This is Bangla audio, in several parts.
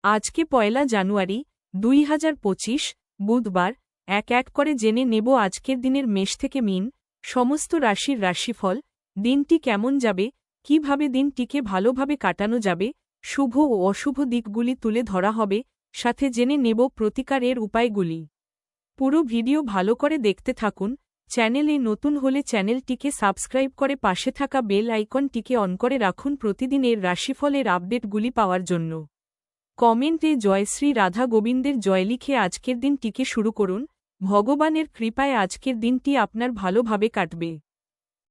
আজকে ১লা জানুয়ারি ২০২৫ বুধবার এক এক করে জেনে নেব আজকের দিনের মেষ থেকে মীন সমস্ত রাশির রাশিফল। দিনটি কেমন যাবে, কিভাবে দিনটিকে ভালোভাবে কাটানো যাবে, শুভ ও অশুভ দিকগুলি তুলে ধরা হবে, সাথে জেনে নেব প্রতিকারের উপায়গুলি। পুরো ভিডিও ভালো করে দেখতে থাকুন। চ্যানেলে নতুন হলে চ্যানেলটিকে সাবস্ক্রাইব করে পাশে থাকা বেল আইকনটিকে অন করে রাখুন প্রতিদিনের রাশিফলের আপডেটগুলি পাওয়ার জন্য। কমেন্টে জয়শ্রী রাধা গোবিন্দের জয় লিখে আজকের দিনটিকে শুরু করুন। ভগবানের কৃপায় আজকের দিনটি আপনার ভালোভাবে কাটবে।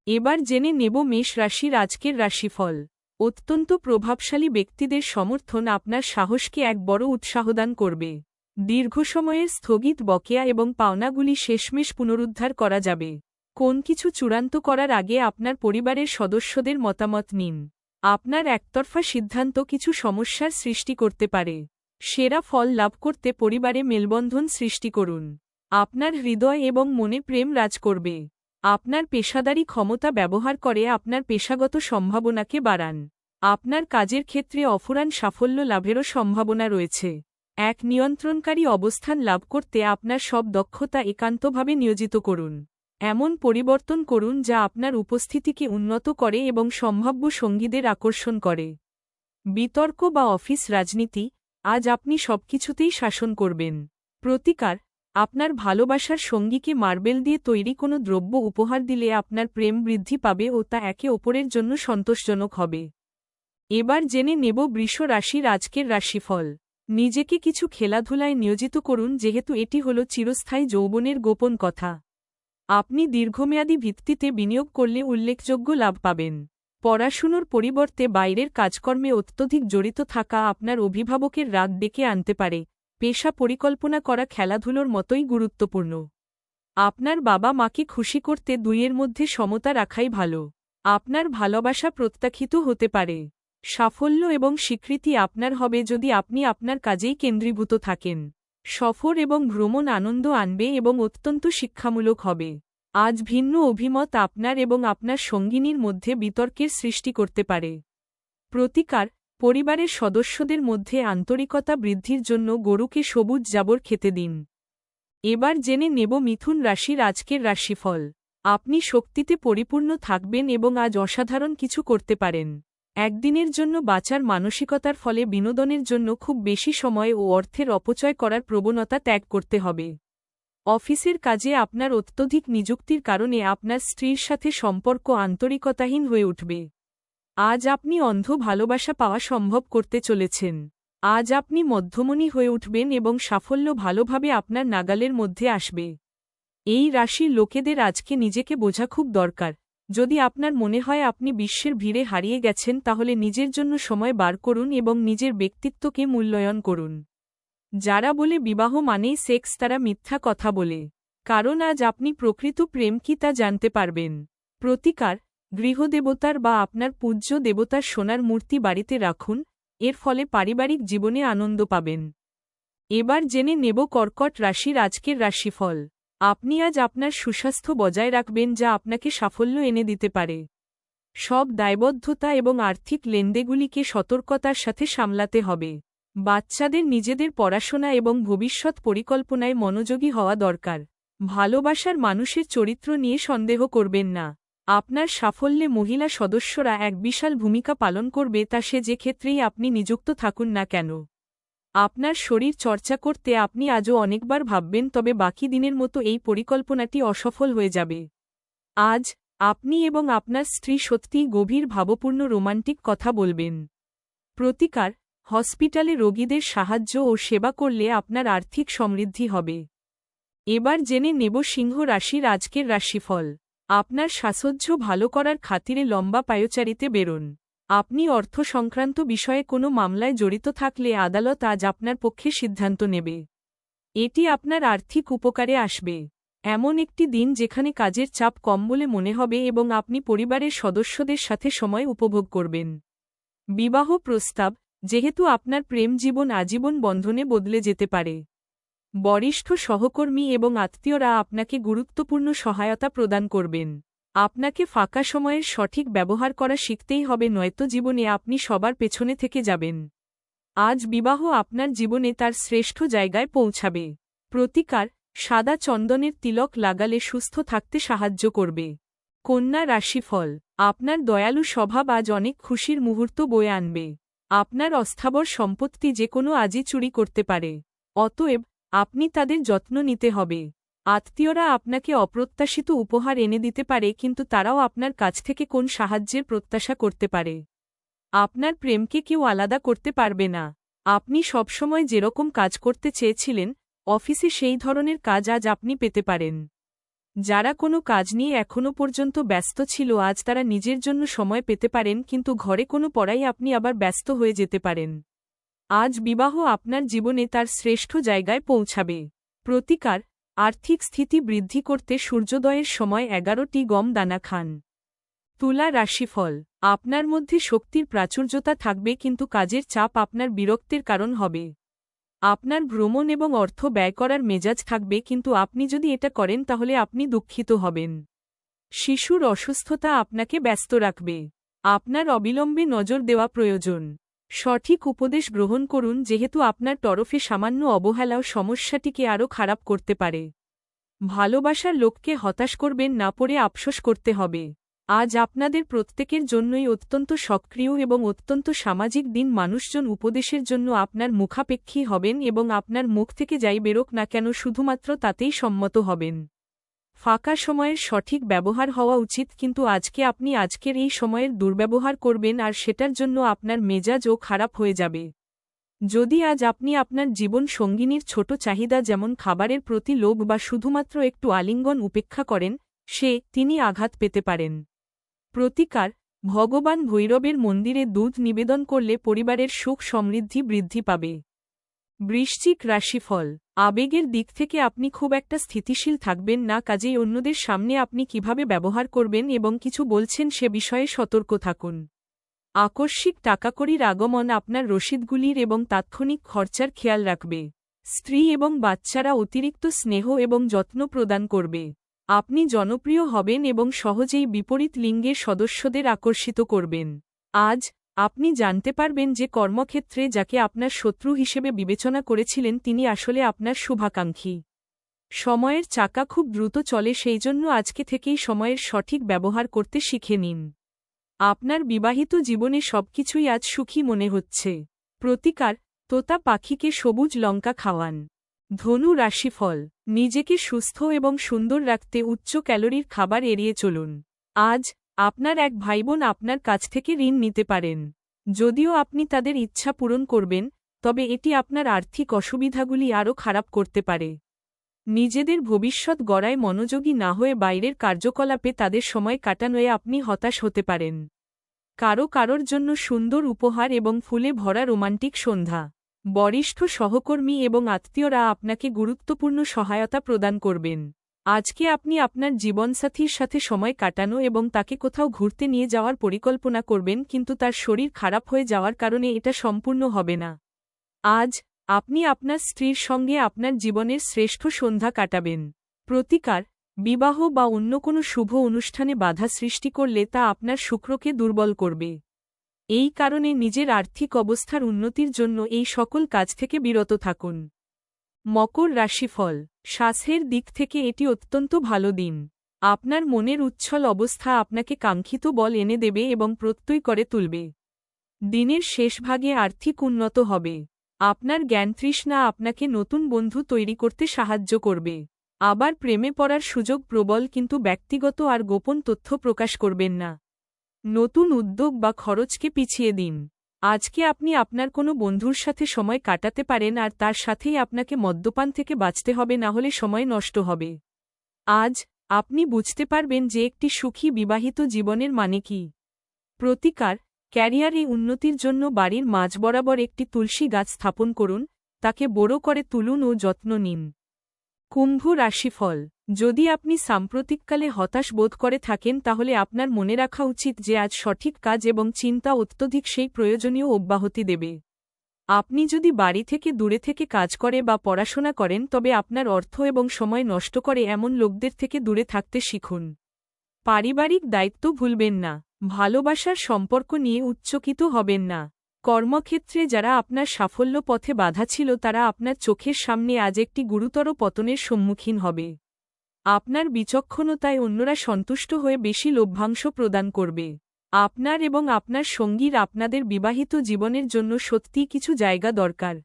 এবার জেনে নেব মেষ রাশির আজকের রাশিফল। অত্যন্ত প্রভাবশালী ব্যক্তিদের সমর্থন আপনার সাহসকে এক বড় উৎসাহদান করবে। দীর্ঘ সময়ের স্থগিত বকেয়া এবং পাওনাগুলি শেষমেশ পুনরুদ্ধার করা যাবে। কোন কিছু চূড়ান্ত করার আগে আপনার পরিবারের সদস্যদের মতামত নিন। আপনার একতরফা সিদ্ধান্ত কিছু সমস্যার সৃষ্টি করতে পারে। সেরা ফল লাভ করতে পরিবারে মেলবন্ধন সৃষ্টি করুন। আপনার হৃদয় এবং মনে প্রেম রাজ করবে। আপনার পেশাদারী ক্ষমতা ব্যবহার করে আপনার পেশাগত সম্ভাবনাকে বাড়ান। আপনার কাজের ক্ষেত্রে অফুরান সাফল্য লাভেরও সম্ভাবনা রয়েছে। এক নিয়ন্ত্রণকারী অবস্থান লাভ করতে আপনার সব দক্ষতা একান্তভাবে নিয়োজিত করুন। এমন পরিবর্তন করুন যা আপনার উপস্থিতিকে উন্নত করে এবং সম্ভাব্য সঙ্গীদের আকর্ষণ করে। বিতর্ক বা অফিস রাজনীতি, আজ আপনি সবকিছুতেই শাসন করবেন। প্রতিকার, আপনার ভালোবাসার সঙ্গীকে মার্বেল দিয়ে তৈরি কোনো দ্রব্য উপহার দিলে আপনার প্রেম বৃদ্ধি পাবে ও তা একে অপরের জন্য সন্তোষজনক হবে। এবার জেনে নেব বৃষ রাশির আজকের রাশিফল। নিজেকে কিছু খেলাধুলায় নিয়োজিত করুন যেহেতু এটি হল চিরস্থায়ী যৌবনের গোপন কথা। আপনি দীর্ঘমেয়াদী ভিত্তিতে বিনিয়োগ করলে উল্লেখযোগ্য লাভ পাবেন। পড়াশুনোর পরিবর্তে বাইরের কাজকর্মে অত্যধিক জড়িত থাকা আপনার অভিভাবকের রাগ ডেকে আনতে পারে। পেশা পরিকল্পনা করা খেলাধুলোর মতোই গুরুত্বপূর্ণ। আপনার বাবা মাকে খুশি করতে দুইয়ের মধ্যে সমতা রাখাই ভালো। আপনার ভালোবাসা প্রত্যাখ্যিত হতে পারে। সাফল্য এবং স্বীকৃতি আপনার হবে যদি আপনি আপনার কাজেই কেন্দ্রীভূত থাকেন। সফর এবং ভ্রমণ আনন্দ আনবে এবং অত্যন্ত শিক্ষামূলক হবে। আজ ভিন্ন অভিমত আপনার এবং আপনার সঙ্গিনীর মধ্যে বিতর্কের সৃষ্টি করতে পারে। প্রতিকার, পরিবারের সদস্যদের মধ্যে আন্তরিকতা বৃদ্ধির জন্য গরুকে সবুজ জাবর খেতে দিন। এবার জেনে নেব মিথুন রাশির আজকের রাশিফল। আপনি শক্তিতে পরিপূর্ণ থাকবেন এবং আজ অসাধারণ কিছু করতে পারেন। একদিনের জন্য বাঁচার মানসিকতার ফলে বিনোদনের জন্য খুব বেশি সময় ও অর্থের অপচয় করার প্রবণতা ত্যাগ করতে হবে। অফিসের কাজে আপনার অত্যধিক নিযুক্তির কারণে আপনার স্ত্রীর সাথে সম্পর্ক আন্তরিকতাহীন হয়ে উঠবে। আজ আপনি অন্ধ ভালোবাসা পাওয়া সম্ভব করতে চলেছেন। আজ আপনি মধ্যমণি হয়ে উঠবেন এবং সাফল্য ভালোভাবে আপনার নাগালের মধ্যে আসবে। এই রাশির লোকেদের আজকে নিজেকে বোঝা খুব দরকার। যদি আপনার মনে হয় আপনি বিশ্বের ভিড়ে হারিয়ে গেছেন তাহলে নিজের জন্য সময় বার করুন এবং নিজের ব্যক্তিত্বকে মূল্যায়ন করুন। যারা বলে বিবাহ মানেই সেক্স তারা মিথ্যা কথা বলে। কারণ আজ আপনি প্রকৃত প্রেম কি তা জানতে পারবেন। প্রতিকার, গৃহদেবতার বা আপনার পূজ্য দেবতার সোনার মূর্তি বাড়িতে রাখুন। এর ফলে পারিবারিক জীবনে আনন্দ পাবেন। এবার জেনে নেব কর্কট রাশির আজকের রাশিফল। আপনি আজ আপনার সুস্বাস্থ্য বজায় রাখবেন যা আপনাকে সাফল্য এনে দিতে পারে। সব দায়বদ্ধতা এবং আর্থিক লেনদেনগুলিকে সতর্কতার সাথে সামলাতে হবে। বাচ্চাদের নিজেদের পড়াশোনা এবং ভবিষ্যৎ পরিকল্পনায় মনোযোগী হওয়া দরকার। ভালোবাসার মানুষের চরিত্র নিয়ে সন্দেহ করবেন না। আপনার সাফল্যে মহিলা সদস্যরা এক বিশাল ভূমিকা পালন করবে তা সে যে ক্ষেত্রেই আপনি নিযুক্ত থাকুন না কেন। আপনার শরীর চর্চা করতে আপনি আজও অনেকবার ভাববেন তবে বাকি দিনের মতো এই পরিকল্পনাটি অসফল হয়ে যাবে। আজ আপনি এবং আপনার স্ত্রী সত্যিই গভীর ভাবপূর্ণ রোমান্টিক কথা বলবেন। প্রতিকার, হসপিটালে রোগীদের সাহায্য ও সেবা করলে আপনার আর্থিক সমৃদ্ধি হবে। এবার জেনে নেব সিংহ রাশির আজকের রাশিফল। আপনার সাজসজ্জা ভালো করার খাতিরে লম্বা পায়চারিতে বেরোন। আপনি অর্থ সংক্রান্ত বিষয়ে কোনো মামলায় জড়িত থাকলে আদালত আজ আপনার পক্ষে সিদ্ধান্ত নেবে। এটি আপনার আর্থিক উপকারে আসবে। এমন একটি দিন যেখানে কাজের চাপ কম বলে মনে হবে এবং আপনি পরিবারের সদস্যদের সাথে সময় উপভোগ করবেন। বিবাহ প্রস্তাব, যেহেতু আপনার প্রেম জীবন আজীবন বন্ধনে বদলে যেতে পারে। বরিষ্ঠ সহকর্মী এবং আত্মীয়রা আপনাকে গুরুত্বপূর্ণ সহায়তা প্রদান করবেন। আপনাকে ফাঁকা সময়ের সঠিক ব্যবহার করা শিখতেই হবে, নয়তো জীবনে আপনি সবার পেছনে থেকে যাবেন। আজ বিবাহ আপনার জীবনে তার শ্রেষ্ঠ জায়গায় পৌঁছাবে। প্রতিকার, সাদা চন্দনের তিলক লাগালে সুস্থ থাকতে সাহায্য করবে। কন্যা রাশিফল, আপনার দয়ালু স্বভাব আজ অনেক খুশির মুহূর্ত বয়ে আনবে। আপনার অস্থাবর সম্পত্তি যে কোনো আজই চুরি করতে পারে। অতএব আপনি তাদের যত্ন নিতে হবে। আত্মীয়রা আপনাকে অপ্রত্যাশিত উপহার এনে দিতে পারে, কিন্তু তারাও আপনার কাছ থেকে কোন সাহায্যের প্রত্যাশা করতে পারে। আপনার প্রেমকে কেউ আলাদা করতে পারবে না। আপনি সবসময় যেরকম কাজ করতে চেয়েছিলেন, অফিসে সেই ধরনের কাজ আজ আপনি পেতে পারেন। যারা কোনো কাজ নিয়ে এখনও পর্যন্ত ব্যস্ত ছিল, আজ তারা নিজের জন্য সময় পেতে পারেন, কিন্তু ঘরে কোনো পড়াই আপনি আবার ব্যস্ত হয়ে যেতে পারেন। আজ বিবাহ আপনার জীবনে তার শ্রেষ্ঠ জায়গায় পৌঁছাবে। প্রতিকার, আর্থিক স্থিতি বৃদ্ধি করতে সূর্যোদয়ের সময় 11টি গম দানা খান। তুলা রাশিফল, আপনার মধ্যে শক্তির প্রাচুর্যতা থাকবে, কিন্তু কাজের চাপ আপনার বিরক্তির কারণ হবে। আপনার ভ্রমণ এবং অর্থ ব্যয় করার মেজাজ থাকবে, কিন্তু আপনি যদি এটা করেন তাহলে আপনি দুঃখিত হবেন। শিশুর অসুস্থতা আপনাকে ব্যস্ত রাখবে। আপনার অবিলম্বে নজর দেওয়া প্রয়োজন। সঠিক উপদেশ গ্রহণ করুন, যেহেতু আপনার তরফে সামান্য অবহেলাও সমস্যাটিকে আরও খারাপ করতে পারে। ভালোবাসার লোককে হতাশ করবেন না, পড়ে আফসোস করতে হবে। আজ আপনাদের প্রত্যেকের জন্যই অত্যন্ত সক্রিয় এবং অত্যন্ত সামাজিক দিন। মানুষজন উপদেশের জন্য আপনার মুখাপেক্ষী হবেন এবং আপনার মুখ থেকে যাই বেরোক না কেন শুধুমাত্র তাতেই সম্মত হবেন। ফাঁকা সময়ের সঠিক ব্যবহার হওয়া উচিত, কিন্তু আপনি আজকের এই সময়ের দুর্ব্যবহার করবেন আর সেটার জন্য আপনার মেজাজও খারাপ হয়ে যাবে। যদি আজ আপনি আপনার জীবন সঙ্গিনীর ছোট চাহিদা যেমন খাবারের প্রতি লোভ বা শুধুমাত্র একটু আলিঙ্গন উপেক্ষা করেন, তিনি আঘাত পেতে পারেন। প্রতিকার, ভগবান ভৈরবের মন্দিরে দুধ নিবেদন করলে পরিবারের সুখ সমৃদ্ধি বৃদ্ধি পাবে। বৃশ্চিক রাশিফল, আবেগের দিক থেকে আপনি খুব একটা স্থিতিশীল থাকবেন না, কাজেই অন্যদের সামনে আপনি কিভাবে ব্যবহার করবেন এবং কিছু বলছেন সে বিষয়ে সতর্ক থাকুন। আকস্মিক টাকাকড়ির আগমন আপনার রসিদগুলির এবং তাৎক্ষণিক খরচার খেয়াল রাখবে। স্ত্রী এবং বাচ্চারা অতিরিক্ত স্নেহ এবং যত্ন প্রদান করবে। আপনি জনপ্রিয় হবেন এবং সহজেই বিপরীত লিঙ্গের সদস্যদের আকর্ষিত করবেন। আজ আপনি জানতে পারবেন যে কর্মক্ষেত্রে যাকে আপনার শত্রু হিসেবে বিবেচনা করেছিলেন তিনি আসলে আপনার শুভাকাঙ্ক্ষী। সময়ের চাকা খুব দ্রুত চলে, সেই জন্য আজকে থেকেই সময়ের সঠিক ব্যবহার করতে শিখে নিন। আপনার বিবাহিত জীবনে সবকিছুই আজ সুখী মনে হচ্ছে। প্রতিকার, তোতা পাখিকে সবুজ লঙ্কা খাওয়ান। ধনু রাশিফল, নিজেকে সুস্থ এবং সুন্দর রাখতে উচ্চ ক্যালোরির খাবার এড়িয়ে চলুন। আজ আপনার এক ভাইবোন আপনার কাছ থেকে ঋণ নিতে পারেন। যদিও আপনি তাদের ইচ্ছা পূরণ করবেন, তবে এটি আপনার আর্থিক অসুবিধাগুলি আরও খারাপ করতে পারে। নিজেদের ভবিষ্যৎ গড়ায় মনোযোগী না হয়ে বাইরের কার্যকলাপে তাদের সময় কাটানোয় আপনি হতাশ হতে পারেন। কারোর জন্য সুন্দর উপহার এবং ফুলে ভরা রোমান্টিক সন্ধ্যা। বরিষ্ঠ সহকর্মী এবং আত্মীয়রা আপনাকে গুরুত্বপূর্ণ সহায়তা প্রদান করবেন। আজকে আপনি আপনার জীবনসাথীর সাথে সময় কাটানো এবং তাকে কোথাও ঘুরতে নিয়ে যাওয়ার পরিকল্পনা করবেন, কিন্তু তার শরীর খারাপ হয়ে যাওয়ার কারণে এটা সম্পূর্ণ হবে না। আজ আপনি আপনার স্ত্রীর সঙ্গে আপনার জীবনের শ্রেষ্ঠ সন্ধ্যা কাটাবেন। প্রতিকার, বিবাহ বা অন্য কোনো শুভ অনুষ্ঠানে বাধা সৃষ্টি করলে তা আপনার শুক্রকে দুর্বল করবে। এই কারণে নিজের আর্থিক অবস্থার উন্নতির জন্য এই সকল কাজ থেকে বিরত থাকুন। মকর রাশিফল, স্বাস্থ্যের দিক থেকে এটি অত্যন্ত ভালো দিন। আপনার মনের উচ্ছল অবস্থা আপনাকে কাঙ্ক্ষিত বল এনে দেবে এবং প্রত্যয় করে তুলবে। দিনের শেষ ভাগে আর্থিক উন্নত হবে। আপনার জ্ঞানতৃষ্ণা আপনাকে নতুন বন্ধু তৈরি করতে সাহায্য করবে। আবার প্রেমে পড়ার সুযোগ প্রবল, কিন্তু ব্যক্তিগত আর গোপন তথ্য প্রকাশ করবেন না। নতুন উদ্যোগ বা খরচকে পিছিয়ে দিন। আজকে আপনি আপনার কোনো বন্ধুর সাথে সময় কাটাতে পারেন আর তার সাথেই আপনাকে মদ্যপান থেকে বাঁচতে হবে, না হলে সময় নষ্ট হবে। আজ আপনি বুঝতে পারবেন যে একটি সুখী বিবাহিত জীবনের মানে কি। প্রতিকার, ক্যারিয়ারে উন্নতির জন্য বাড়ির মাঝ বরাবর একটি তুলসী গাছ স্থাপন করুন, তাকে বড় করে তুলুন ও যত্ন নিন। কুম্ভ রাশিফল, যদি আপনি সাম্প্রতিককালে হতাশ বোধ করে থাকেন তাহলে আপনার মনে রাখা উচিত যে আজ সঠিক কাজ এবং চিন্তা অত্যধিক সেই প্রয়োজনীয় অব্যাহতি দেবে। আপনি যদি বাড়ি থেকে দূরে থেকে কাজ করে বা পড়াশোনা করেন তবে আপনার অর্থ এবং সময় নষ্ট করে এমন লোকদের থেকে দূরে থাকতে শিখুন। পারিবারিক দায়িত্ব ভুলবেন না। ভালোবাসার সম্পর্ক নিয়ে উচ্চকিত হবেন না। কর্মক্ষেত্রে যারা আপনার সাফল্য পথে বাধা ছিল তারা আপনার চোখের সামনে আজ একটি গুরুতর পতনের সম্মুখীন হবে। আপনার বিচক্ষণতায় অন্যরা সন্তুষ্ট হয়ে বেশি লভ্যাংশ প্রদান করবে। আপনার এবং আপনার সঙ্গীর আপনাদের বিবাহিত জীবনের জন্য সত্যিই কিছু জায়গা দরকার।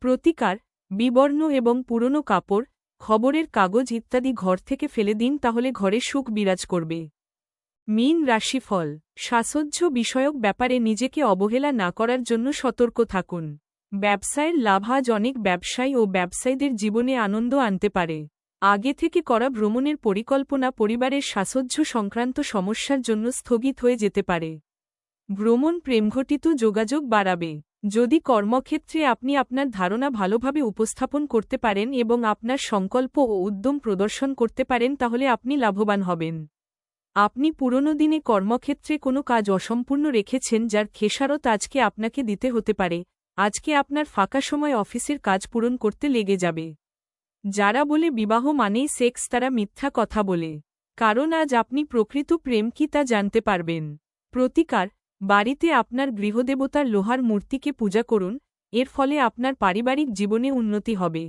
প্রতিকার, বিবর্ণ এবং পুরনো কাপড়, খবরের কাগজ ইত্যাদি ঘর থেকে ফেলে দিন, তাহলে ঘরে সুখ বিরাজ করবে। মীন রাশিফল, সাজসজ্জ বিষয়ক ব্যাপারে নিজেকে অবহেলা না করার জন্য সতর্ক থাকুন। ব্যবসায়ের লাভ আজ অনেক ব্যবসায়ী ও ব্যবসায়ীদের জীবনে আনন্দ আনতে পারে। আগে থেকে করা ভ্রমণের পরিকল্পনা পরিবারের সাজসজ্জ সংক্রান্ত সমস্যার জন্য স্থগিত হয়ে যেতে পারে। ভ্রমণ প্রেমঘটিত যোগাযোগ বাড়াবে। যদি কর্মক্ষেত্রে আপনি আপনার ধারণা ভালোভাবে উপস্থাপন করতে পারেন এবং আপনার সংকল্প ও উদ্যম প্রদর্শন করতে পারেন তাহলে আপনি লাভবান হবেন। আপনি পুরনো দিনে কর্মক্ষেত্রে কোনো কাজ অসম্পূর্ণ রেখেছেন যার খেসারত আজকে আপনাকে দিতে হতে পারে। আজকে আপনার ফাঁকা সময় অফিসের কাজ পূরণ করতে লেগে যাবে। যারা বলে বিবাহ মানেই সেক্স তারা মিথ্যা কথা বলে, কারণ আজ আপনি প্রকৃত প্রেম কি তা জানতে পারবেন। প্রতিকার, বাড়িতে আপনার গৃহদেবতার লোহার মূর্তিকে পূজা করুন, এর ফলে আপনার পারিবারিক জীবনে উন্নতি হবে।